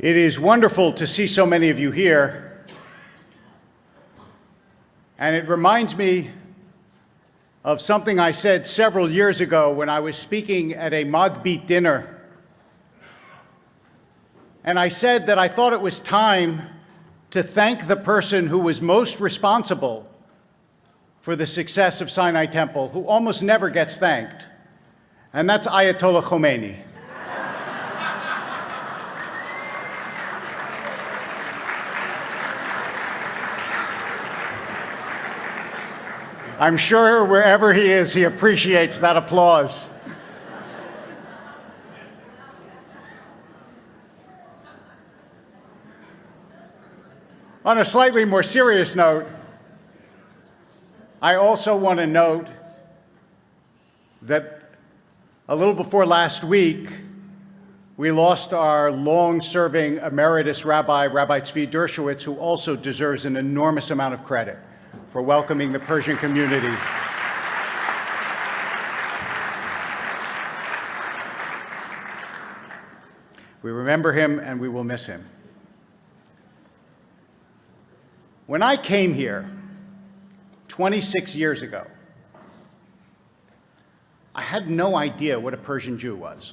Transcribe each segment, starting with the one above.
It is wonderful to see so many of you here, and it reminds me of something I said several years ago when I was speaking at a Magbit dinner. And I said that I thought it was time to thank the person who was most responsible for the success of Sinai Temple, who almost never gets thanked, and that's Ayatollah Khomeini. I'm sure wherever he is, he appreciates that applause. On a slightly more serious note, I also want to note that a little before last week, we lost our long-serving emeritus rabbi, Rabbi Tzvi Dershowitz, who also deserves an enormous amount of credit for welcoming the Persian community. We remember him and we will miss him. When I came here 26 years ago, I had no idea what a Persian Jew was.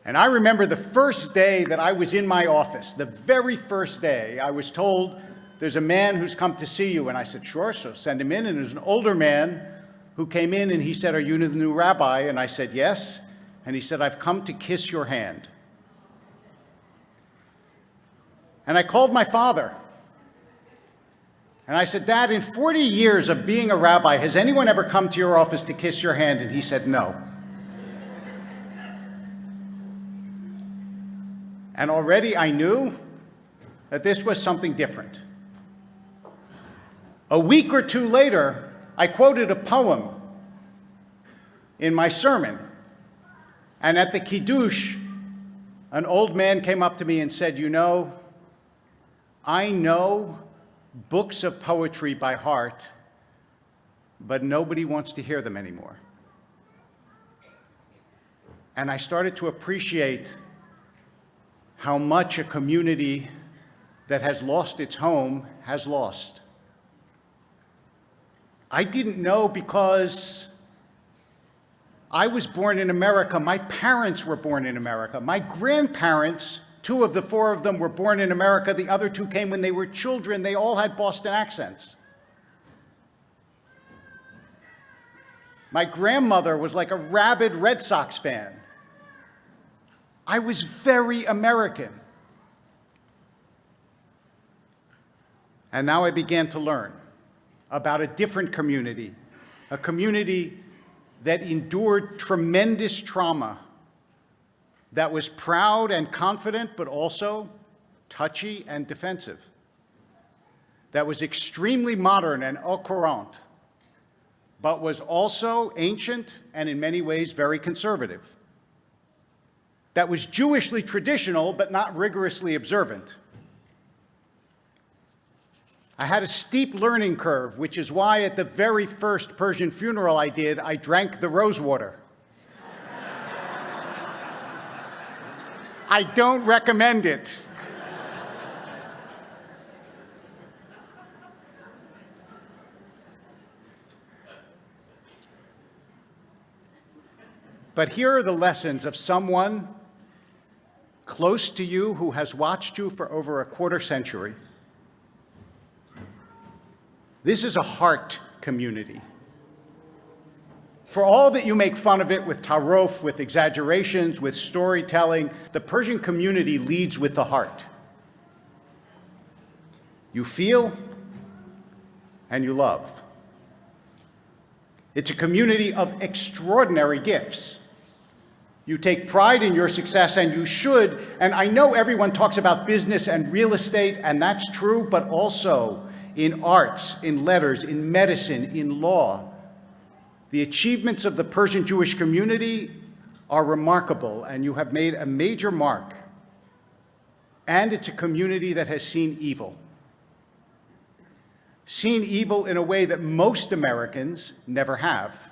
And I remember the first day that I was in my office, the very first day, I was told, there's a man who's come to see you. And I said, sure, so send him in. And there's an older man who came in and he said, are you the new rabbi? And I said, yes. And he said, I've come to kiss your hand. And I called my father. And I said, Dad, in 40 years of being a rabbi, has anyone ever come to your office to kiss your hand? And he said, no. And already I knew that this was something different. A week or two later, I quoted a poem in my sermon. And at the Kiddush, an old man came up to me and said, you know, I know books of poetry by heart, but nobody wants to hear them anymore. And I started to appreciate how much a community that has lost its home has lost. I didn't know because I was born in America. My parents were born in America. My grandparents, 2 of the 4 of them were born in America. The other 2 came when they were children. They all had Boston accents. My grandmother was like a rabid Red Sox fan. I was very American. And now I began to learn about a different community, a community that endured tremendous trauma, that was proud and confident, but also touchy and defensive, that was extremely modern and au courant, but was also ancient and in many ways very conservative, that was Jewishly traditional, but not rigorously observant. I had a steep learning curve, which is why at the very first Persian funeral I did, I drank the rose water. I don't recommend it. But here are the lessons of someone close to you who has watched you for over a quarter century. This is a heart community. For all that you make fun of it with tarof, with exaggerations, with storytelling, the Persian community leads with the heart. You feel and you love. It's a community of extraordinary gifts. You take pride in your success, and you should. And I know everyone talks about business and real estate, and that's true, but also in arts, in letters, in medicine, in law. The achievements of the Persian Jewish community are remarkable, and you have made a major mark. And it's a community that has seen evil. Seen evil in a way that most Americans never have.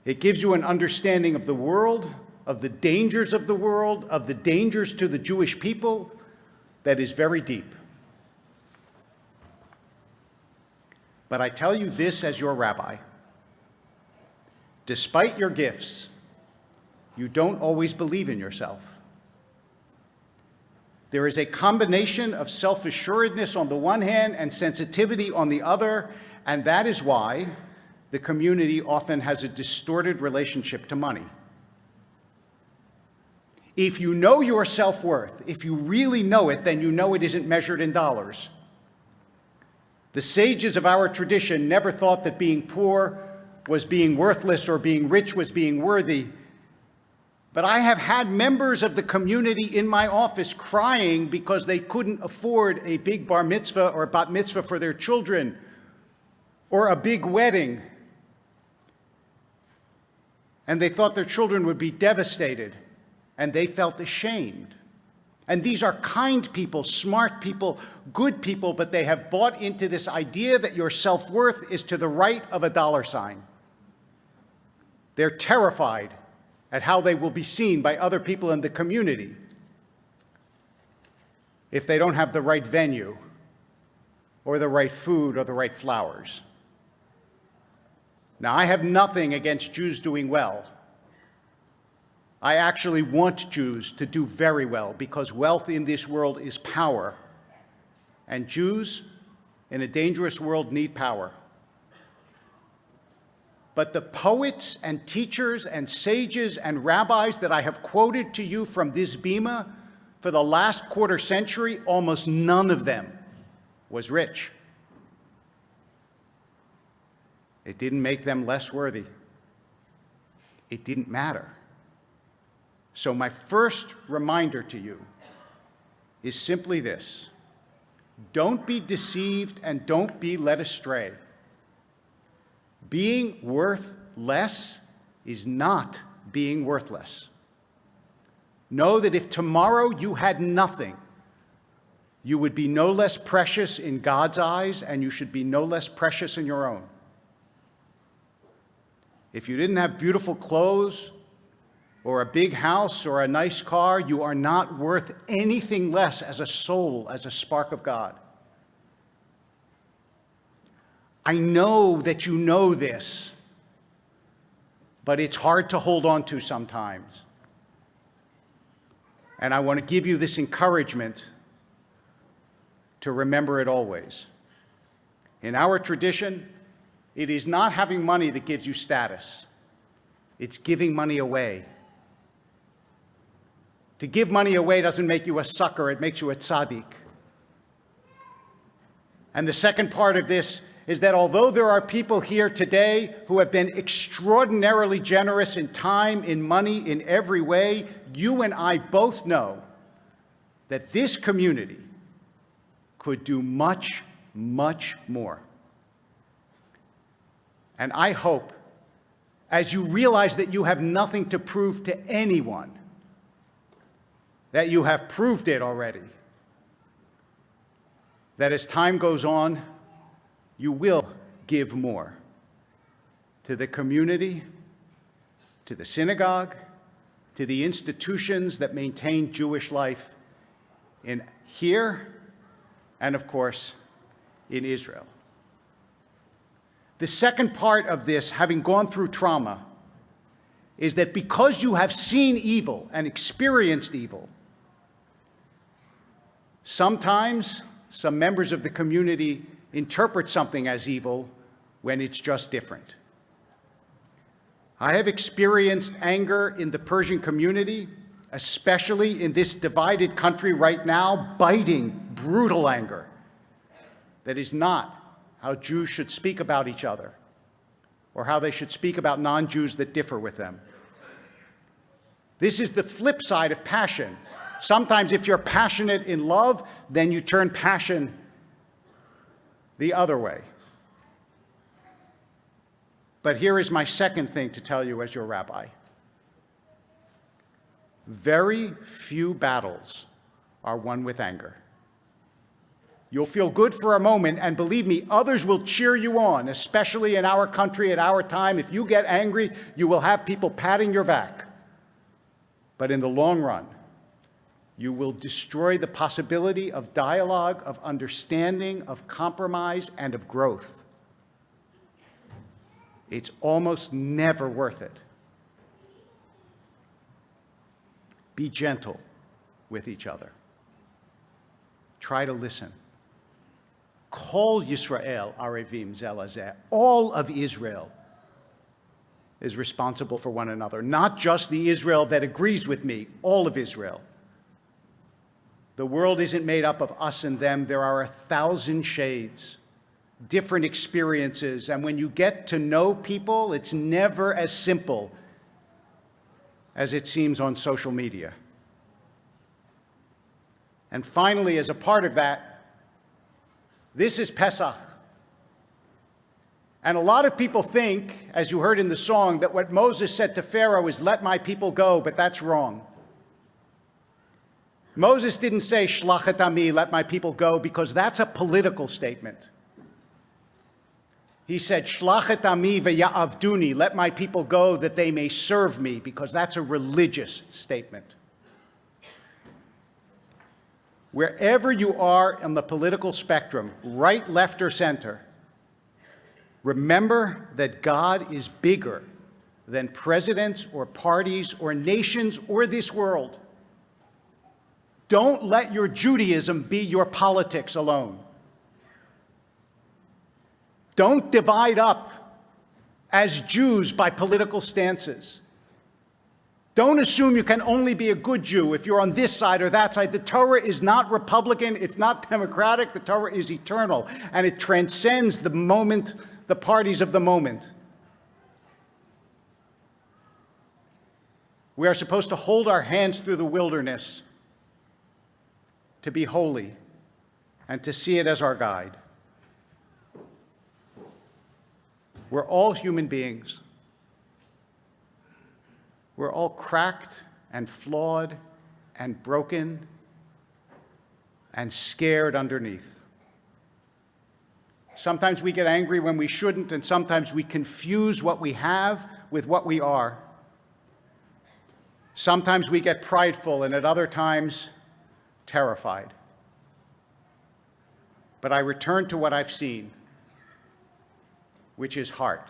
It gives you an understanding of the world of the dangers of the world, of the dangers to the Jewish people, that is very deep. But I tell you this as your rabbi. Despite your gifts, you don't always believe in yourself. There is a combination of self-assuredness on the one hand and sensitivity on the other, and that is why the community often has a distorted relationship to money. If you know your self-worth, if you really know it, then you know it isn't measured in dollars. The sages of our tradition never thought that being poor was being worthless or being rich was being worthy. But I have had members of the community in my office crying because they couldn't afford a big bar mitzvah or bat mitzvah for their children or a big wedding. And they thought their children would be devastated, and they felt ashamed. And these are kind people, smart people, good people, but they have bought into this idea that your self-worth is to the right of a dollar sign. They're terrified at how they will be seen by other people in the community if they don't have the right venue or the right food or the right flowers. Now, I have nothing against Jews doing well. I actually want Jews to do very well because wealth in this world is power, and Jews in a dangerous world need power. But the poets and teachers and sages and rabbis that I have quoted to you from this bima for the last quarter century, almost none of them was rich. It didn't make them less worthy. It didn't matter. So my first reminder to you is simply this: don't be deceived and don't be led astray. Being worth less is not being worthless. Know that if tomorrow you had nothing, you would be no less precious in God's eyes, and you should be no less precious in your own. If you didn't have beautiful clothes or a big house or a nice car, you are not worth anything less as a soul, as a spark of God. I know that you know this, but it's hard to hold on to sometimes. And I want to give you this encouragement to remember it always. In our tradition, it is not having money that gives you status. It's giving money away. To give money away doesn't make you a sucker, it makes you a tzaddik. And the second part of this is that although there are people here today who have been extraordinarily generous in time, in money, in every way, you and I both know that this community could do much, much more. And I hope, as you realize that you have nothing to prove to anyone, that you have proved it already, that as time goes on, you will give more to the community, to the synagogue, to the institutions that maintain Jewish life in here and, of course, in Israel. The second part of this, having gone through trauma, is that because you have seen evil and experienced evil, sometimes some members of the community interpret something as evil when it's just different. I have experienced anger in the Persian community, especially in this divided country right now, biting, brutal anger. That is not how Jews should speak about each other, or how they should speak about non-Jews that differ with them. This is the flip side of passion. Sometimes if you're passionate in love, then you turn passion the other way. But here is my second thing to tell you as your rabbi. Very few battles are won with anger. You'll feel good for a moment, and believe me, others will cheer you on, especially in our country at our time. If you get angry, you will have people patting your back. But in the long run, you will destroy the possibility of dialogue, of understanding, of compromise, and of growth. It's almost never worth it. Be gentle with each other. Try to listen. Kol Yisrael arevim ze lazeh. All of Israel is responsible for one another, not just the Israel that agrees with me, all of Israel. The world isn't made up of us and them. There are 1,000 shades, different experiences, and when you get to know people, it's never as simple as it seems on social media. And finally, as a part of that, this is Pesach. And a lot of people think, as you heard in the song, that what Moses said to Pharaoh is, "Let my people go," but that's wrong. Moses didn't say, "Shlach et ami," let my people go, because that's a political statement. He said, "Shlach et ami ve'ya'avduni," let my people go that they may serve me, because that's a religious statement. Wherever you are on the political spectrum, right, left, or center, remember that God is bigger than presidents or parties or nations or this world. Don't let your Judaism be your politics alone. Don't divide up as Jews by political stances. Don't assume you can only be a good Jew if you're on this side or that side. The Torah is not Republican, it's not democratic, the Torah is eternal, and it transcends the moment, the parties of the moment. We are supposed to hold our hands through the wilderness, to be holy, and to see it as our guide. We're all human beings. We're all cracked and flawed and broken and scared underneath. Sometimes we get angry when we shouldn't, and sometimes we confuse what we have with what we are. Sometimes we get prideful, and at other times, terrified. But I return to what I've seen, which is heart.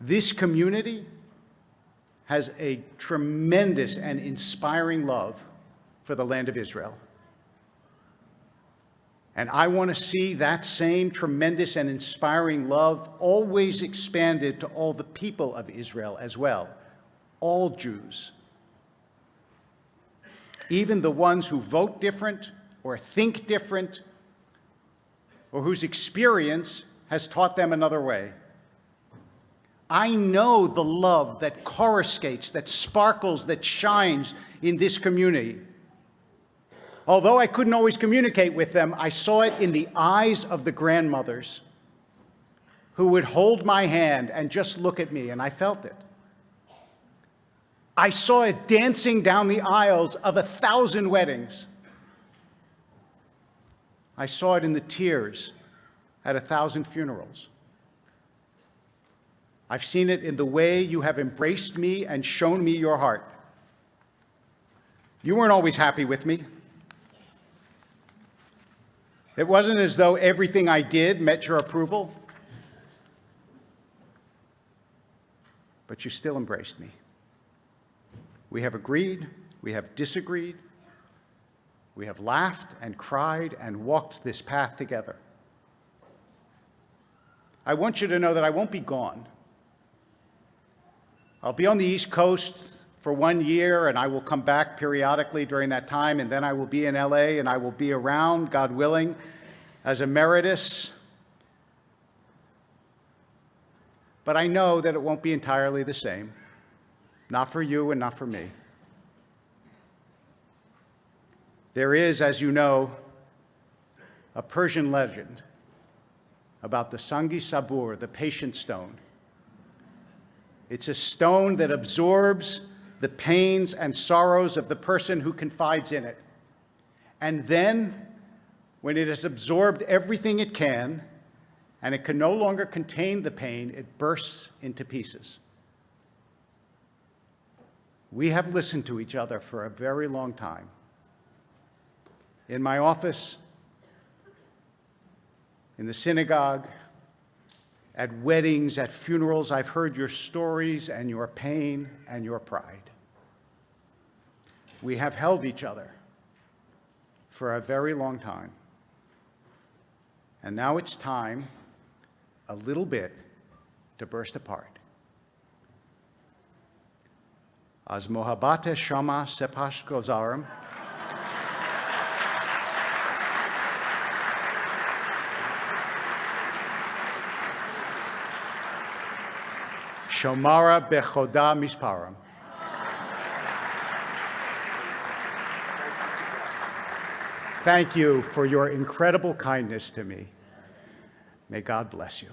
This community has a tremendous and inspiring love for the land of Israel. And I want to see that same tremendous and inspiring love always expanded to all the people of Israel as well, all Jews. Even the ones who vote different or think different or whose experience has taught them another way. I know the love that coruscates, that sparkles, that shines in this community. Although I couldn't always communicate with them, I saw it in the eyes of the grandmothers who would hold my hand and just look at me, and I felt it. I saw it dancing down the aisles of 1,000 weddings. I saw it in the tears at 1,000 funerals. I've seen it in the way you have embraced me and shown me your heart. You weren't always happy with me. It wasn't as though everything I did met your approval, but you still embraced me. We have agreed, we have disagreed, we have laughed and cried and walked this path together. I want you to know that I won't be gone. I'll be on the East Coast for 1 year, and I will come back periodically during that time, and then I will be in LA, and I will be around, God willing, as emeritus. But I know that it won't be entirely the same, not for you and not for me. There is, as you know, a Persian legend about the Sangi Sabur, the patient stone. It's a stone that absorbs the pains and sorrows of the person who confides in it. And then, when it has absorbed everything it can, and it can no longer contain the pain, it bursts into pieces. We have listened to each other for a very long time. In my office, in the synagogue, at weddings, at funerals, I've heard your stories and your pain and your pride. We have held each other for a very long time. And now it's time, a little bit, to burst apart. Az mohabate shama sepash gozarim. Shomara bechoda misparam. Thank you for your incredible kindness to me. May God bless you.